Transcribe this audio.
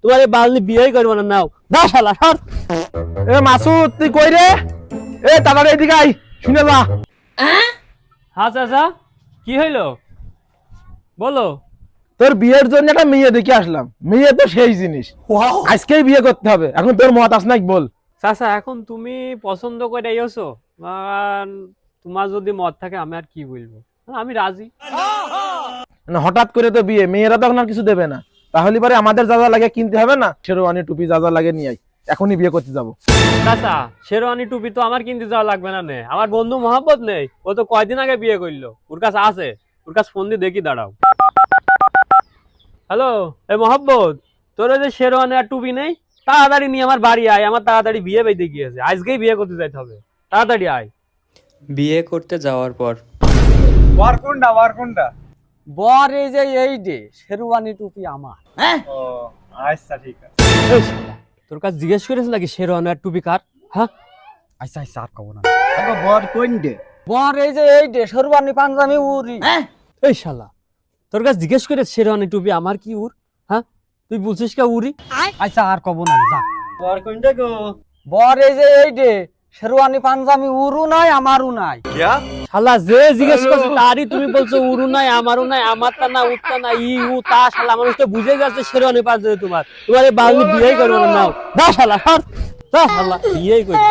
তোমার এই বালনি বিয়েই করবো না, নাও দা শালা সর। এ মাসুদ তুই কই রে? এ তাড়াতাড়ি এদিকে আই, শুনে যা। হ্যাঁ চাচা, কি হইলো বলো। তোর বিয়ের জন্য একটা মেয়ে দেখে আসলাম। মেয়ে তো সেই জিনিস, আজকেই বিয়ে করতে হবে। এখন তোর মত আস নাকি বল। চাচা এখন তুমি পছন্দ করে আইছো, তোমার যদি মত থাকে আমি আর কি বলবো, আমি রাজি। না, হঠাৎ করে তো বিয়ে, মেয়েরা তো এখন আর কিছু দেবে না। তাহলে পরে আমাদের যা যা লাগে কিনতে হবে না, শেরওয়ানি টুপি যা যা লাগে নিয়ে আই, এখনই বিয়ে করতে যাবো। চাচা শেরওয়ানি টুপি তো আমার কিনতে যাওয়া লাগবে না, নে আমার বন্ধু মোহাম্মদ নেই, ও তো কয়দিন আগে বিয়ে করলো, ওর কাছে আছে, ওর কাছে ফোন দিয়ে দেখি, দাঁড়াও। হ্যালো, এই মোহাম্মদ, তোর ওই যে শেরওয়ানি আর টুপি নেই, তাড়াতাড়ি নিয়ে আমার বাড়ি আয়, আমার তাড়াতাড়ি বিয়ে বেঁধে গিয়েছে, আজকেই বিয়ে করতে যাইতে হবে, তাড়াতাড়ি আয়। বিয়ে করতে যাওয়ার পর বর এই যে এই ডে শেরওয়ানি টুপি আমার। হ্যাঁ এই শালা, তোর কাছে জিজ্ঞেস করেছে নাকি শেরওয়ানি আর টুপি কার? হ্যাঁ আচ্ছা আচ্ছা আর কব না। বর কোন ডে? বর এই যে এই ডে শেরওয়ানি পাঞ্জাবি উরি। এই শালা, তোর কাছে জিজ্ঞেস করে শেরওয়ানি টুপি আমার কি উর? হ্যাঁ তুই বলছিস কে উরি? আচ্ছা আর কব না, যা। বর কোনটা গো? বর এই যে এই ডে শেরওয়ানি পাঞ্জাবি উরু নাই আমারও নাই। শালা যে জিজ্ঞেস করছে তারই তুমি বলছো উরু নাই আমারও নাই, আমারটা না উঠটা না ই উ তা, শালা মানুষ তো বুঝে যাচ্ছে শেরওয়ানি পাঞ্জাবি তোমার, তোমার এই বাঙালি বিয়েই করবে না, নাও দা শালা সর, দা শালা বিয়েই করবে।